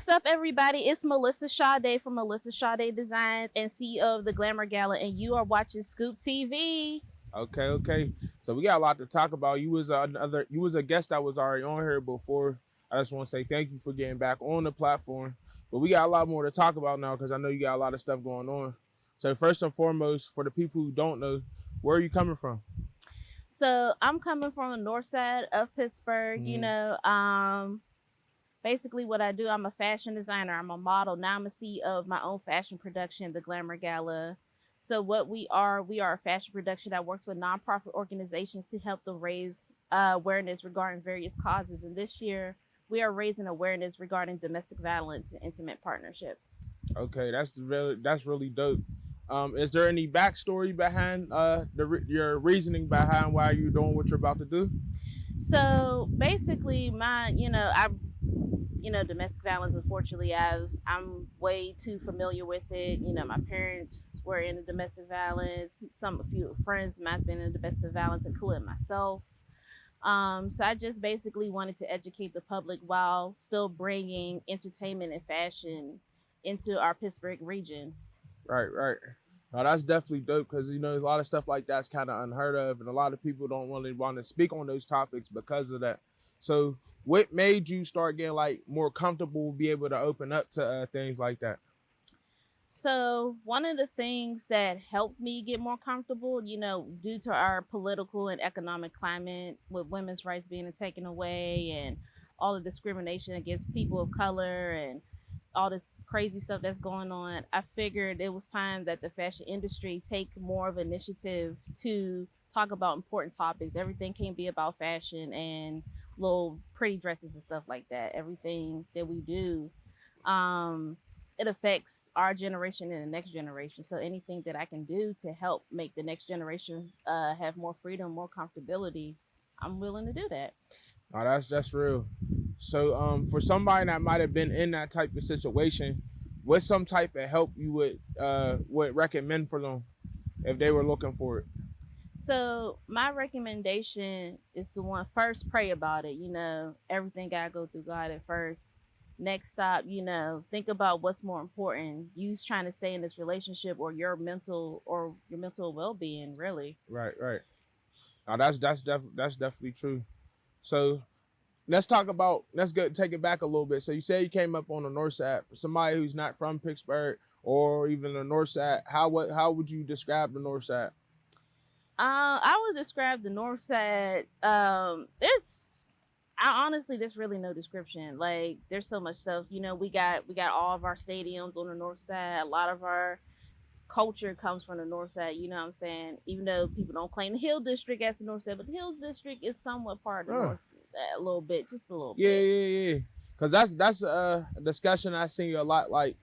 What's up, everybody? It's Melissa Sade from Melissa Sade Designs and CEO of the Glamour Gala, and you are watching Scoop TV. Okay. So we got a lot to talk about. You was a guest that was already on here before. I just want to say thank you for getting back on the platform. But we got a lot more to talk about now because I know you got a lot of stuff going on. So first and foremost, for the people who don't know, where are you coming from? So I'm coming from the north side of Pittsburgh. Basically what I do, I'm a fashion designer. I'm a model. Now I'm a CEO of my own fashion production, the Glamour Gala. So what we are a fashion production that works with nonprofit organizations to help them raise awareness regarding various causes. And this year, we are raising awareness regarding domestic violence and intimate partnership. Okay, that's really dope. Is there any backstory behind your reasoning behind why you're doing what you're about to do? So basically, domestic violence. Unfortunately, I'm way too familiar with it. My parents were in domestic violence. A few friends of mine's been in domestic violence, including myself. So I just basically wanted to educate the public while still bringing entertainment and fashion into our Pittsburgh region. Right. Now that's definitely dope because a lot of stuff like that's kind of unheard of, and a lot of people don't really want to speak on those topics because of that. So, what made you start getting like more comfortable, be able to open up to things like that? So one of the things that helped me get more comfortable, due to our political and economic climate with women's rights being taken away and all the discrimination against people of color and all this crazy stuff that's going on, I figured it was time that the fashion industry take more of an initiative to talk about important topics. Everything can't be about fashion and little pretty dresses and stuff like that. Everything that we do, it affects our generation and the next generation. So anything that I can do to help make the next generation have more freedom, more comfortability, I'm willing to do that. Oh, that's real. So, for somebody that might have been in that type of situation, what's some type of help you would recommend for them if they were looking for it? So my recommendation is to first pray about it. Everything gotta go through God at first. Next stop, think about what's more important. You trying to stay in this relationship or your mental well-being, really. Right. Now that's definitely true. So let's take it back a little bit. So you say you came up on the north side. For somebody who's not from Pittsburgh or even the north side, how would you describe the north side? I would describe the north side. There's really no description. Like, there's so much stuff. We got all of our stadiums on the north side. A lot of our culture comes from the north side. You know what I'm saying? Even though people don't claim the Hill District as the north side, but the Hill District is somewhat part of the north. A little bit, just a little bit. Yeah. Because that's a discussion I see a lot. Like,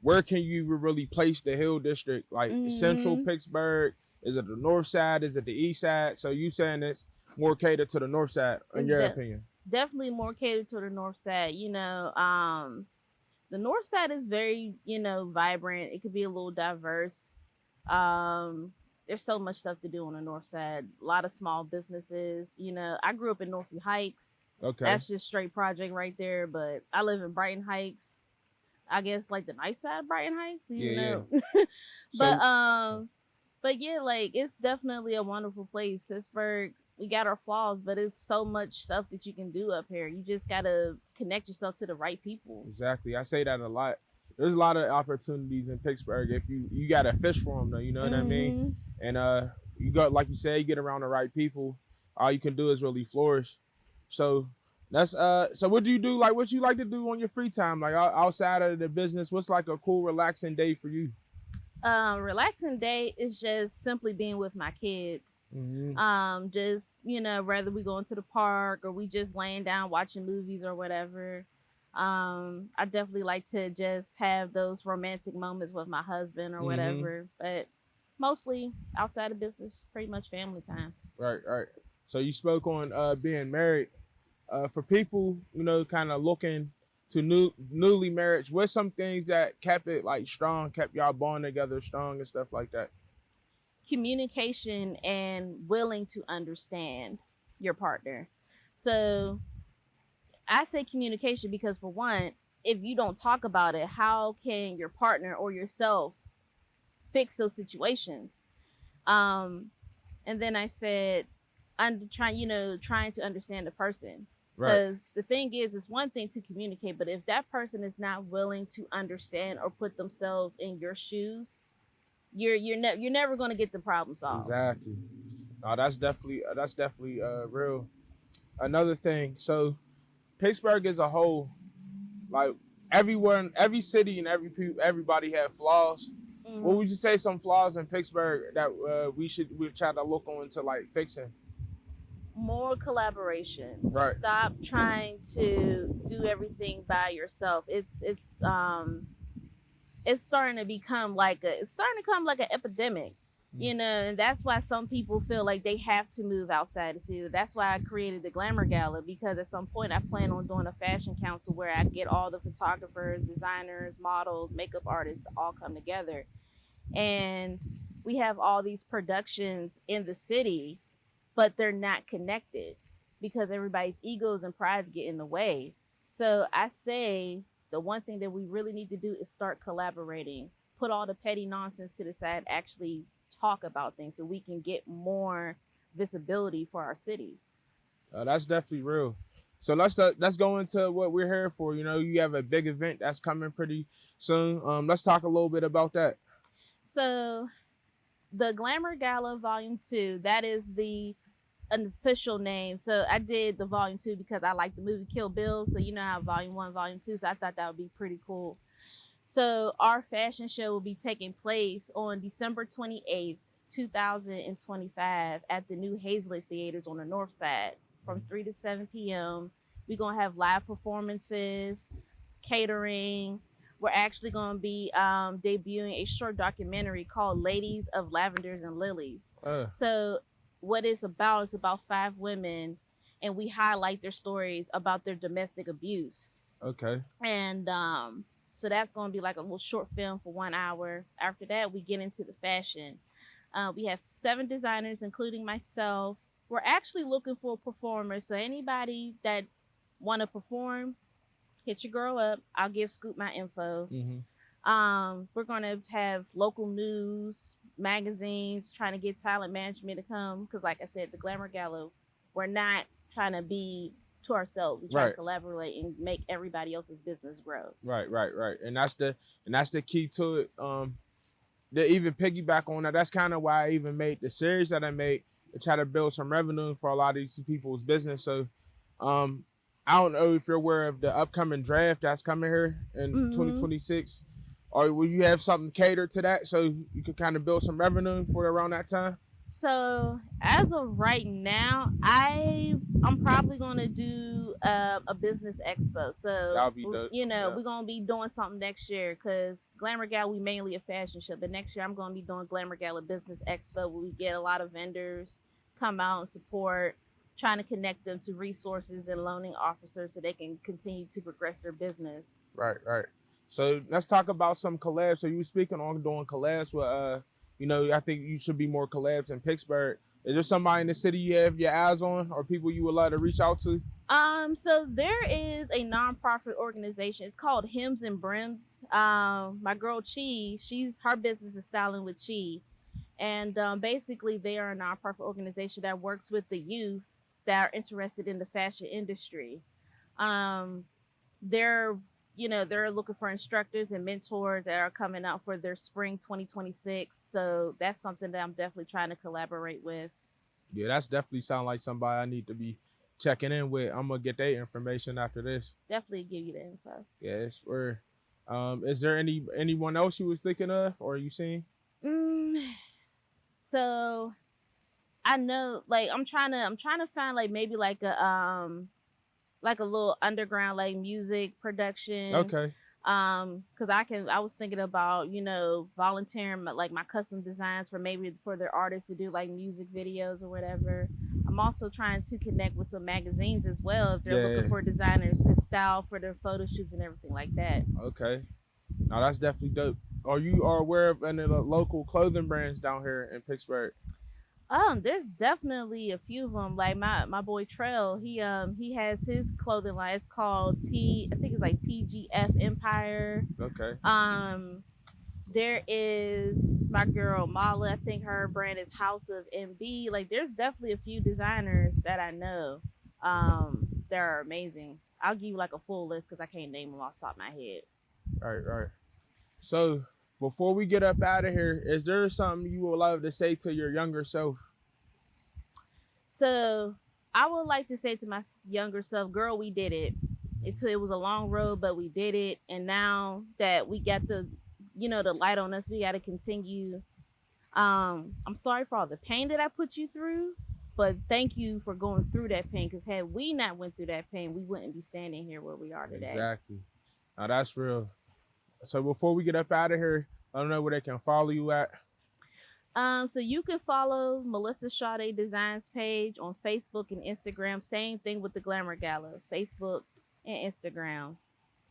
where can you really place the Hill District? Like central Pittsburgh? Is it the north side? Is it the east side? So you saying it's more catered to the north side, in your opinion? Definitely more catered to the north side. The north side is very, vibrant. It could be a little diverse. There's so much stuff to do on the north side. A lot of small businesses. I grew up in Northview Heights. Okay. That's just straight project right there. But I live in Brighton Heights. I guess like the nice side of Brighton Heights. Yeah. But yeah, like, it's definitely a wonderful place. Pittsburgh, we got our flaws, but it's so much stuff that you can do up here. You just gotta connect yourself to the right people. Exactly. I say that a lot. There's a lot of opportunities in Pittsburgh if you gotta fish for them though. You know what I mean? And you got, like you say, you get around the right people. All you can do is really flourish. So that's so what do you do? Like, what you like to do on your free time? Like, outside of the business, what's like a cool, relaxing day for you? Relaxing day is just simply being with my kids. Just, whether we go into the park or we just laying down watching movies or whatever. I definitely like to just have those romantic moments with my husband or whatever, but mostly outside of business, pretty much family time. Right. So you spoke on being married. For people, kind of looking to newly marriage, what's some things that kept it like strong, kept y'all bond together strong and stuff like that? Communication and willing to understand your partner. So I say communication because, for one, if you don't talk about it, how can your partner or yourself fix those situations? Um, and then I said, I'm trying, trying to understand the person. Right. Because the thing is, it's one thing to communicate, but if that person is not willing to understand or put themselves in your shoes, you're never going to get the problem solved. Exactly. That's definitely real. Another thing. So Pittsburgh as a whole, like everyone, every city and everybody have flaws. What Mm-hmm. would you say some flaws in Pittsburgh that we try to look on to like fixing? More collaborations. Right. Stop trying to do everything by yourself. It's starting to become like an epidemic, and that's why some people feel like they have to move outside the city. That's why I created the Glamour Gala, because at some point I plan on doing a fashion council where I get all the photographers, designers, models, makeup artists to all come together, and we have all these productions in the city, but they're not connected because everybody's egos and prides get in the way. So I say the one thing that we really need to do is start collaborating. Put all the petty nonsense to the side, actually talk about things so we can get more visibility for our city. That's definitely real. So let's go into what we're here for. You know, you have a big event that's coming pretty soon. Let's talk a little bit about that. So the Glamour Gala Volume 2, that is the official name. So I did the Volume 2 because I like the movie Kill Bill. So you know how Volume 1, Volume 2. So I thought that would be pretty cool. So our fashion show will be taking place on December 28th, 2025 at the new Hazlitt Theaters on the north side from 3 to 7 p.m. We're going to have live performances, catering. We're actually going to be debuting a short documentary called Ladies of Lavenders and Lilies. So what it's about is about 5 women, and we highlight their stories about their domestic abuse. Okay. And so that's going to be like a little short film for 1 hour. After that, we get into the fashion. We have 7 designers, including myself. We're actually looking for performers. So anybody that want to perform, hit your girl up. I'll give Scoop my info. We're going to have local news, magazines, trying to get talent management to come. Because like I said, the Glamour Gala, we're not trying to be to ourselves. We try to collaborate and make everybody else's business grow. Right. And that's the key to it. To even piggyback on that, that's kind of why I even made the series that I made to try to build some revenue for a lot of these people's business. So I don't know if you're aware of the upcoming draft that's coming here in 2026. Or will you have something catered to that so you can kind of build some revenue for around that time? So as of right now, I'm probably gonna do a business expo. So that'll be dope. We're gonna be doing something next year because Glamour Gala, we mainly a fashion show, but next year I'm gonna be doing Glamour Gala Business Expo where we get a lot of vendors come out and support, trying to connect them to resources and loaning officers so they can continue to progress their business. Right. So let's talk about some collabs. So you were speaking on doing collabs with I think you should be more collabs in Pittsburgh. Is there somebody in the city you have your eyes on or people you would like to reach out to? So there is a nonprofit organization. It's called Hems and Brims. My girl Chi, her business is Styling with Chi. And basically they are a nonprofit organization that works with the youth that are interested in the fashion industry. They're looking for instructors and mentors that are coming out for their spring 2026. So that's something that I'm definitely trying to collaborate with. Yeah, that's definitely sound like somebody I need to be checking in with. I'm gonna get their information after this. Definitely give you the info. Yes, we're. Is there anyone else you was thinking of or you seen? So I know, like I'm trying to find like maybe like a little underground like music production. Okay. Because I was thinking about volunteering like my custom designs for their artists to do like music videos or whatever. I'm also trying to connect with some magazines as well if they're looking for designers to style for their photo shoots and everything like that. Okay. Now that's definitely dope. Are you aware of any of the local clothing brands down here in Pittsburgh? There's definitely a few of them. Like my boy Trail, he has his clothing line. It's called I think it's like TGF Empire. Okay. Um, there is my girl Mala. I think her brand is House of MB. Like, there's definitely a few designers that I know. That are amazing. I'll give you like a full list because I can't name them off the top of my head. Right, right. So before we get up out of here, is there something you would love to say to your younger self? So I would like to say to my younger self, girl, we did it. It was a long road, but we did it. And now that we got the light on us, we got to continue. I'm sorry for all the pain that I put you through, but thank you for going through that pain. Because had we not went through that pain, we wouldn't be standing here where we are today. Exactly. Now that's real. So before we get up out of here, I don't know where they can follow you at. So you can follow Melissa Sade Designs page on Facebook and Instagram. Same thing with the Glamour Gala, Facebook and Instagram.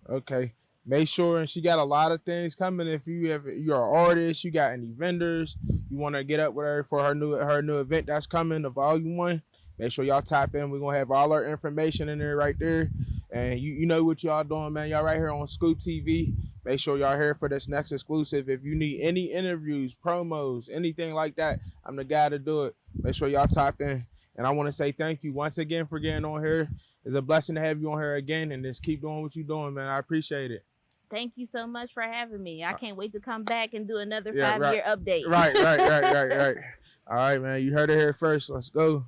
Okay. Make sure, and she got a lot of things coming. If you're an artist, you got any vendors, you want to get up with her for her new event that's coming, the Volume 1. Make sure y'all tap in. We're gonna have all our information in there right there. And you know what y'all doing, man. Y'all right here on ScoopTV. Make sure y'all here for this next exclusive. If you need any interviews, promos, anything like that, I'm the guy to do it. Make sure y'all tap in. And I want to say thank you once again for getting on here. It's a blessing to have you on here again, and just keep doing what you're doing, man. I appreciate it. Thank you so much for having me. I can't wait to come back and do another Yeah, 5-year update. right. All right, man. You heard it here first. Let's go.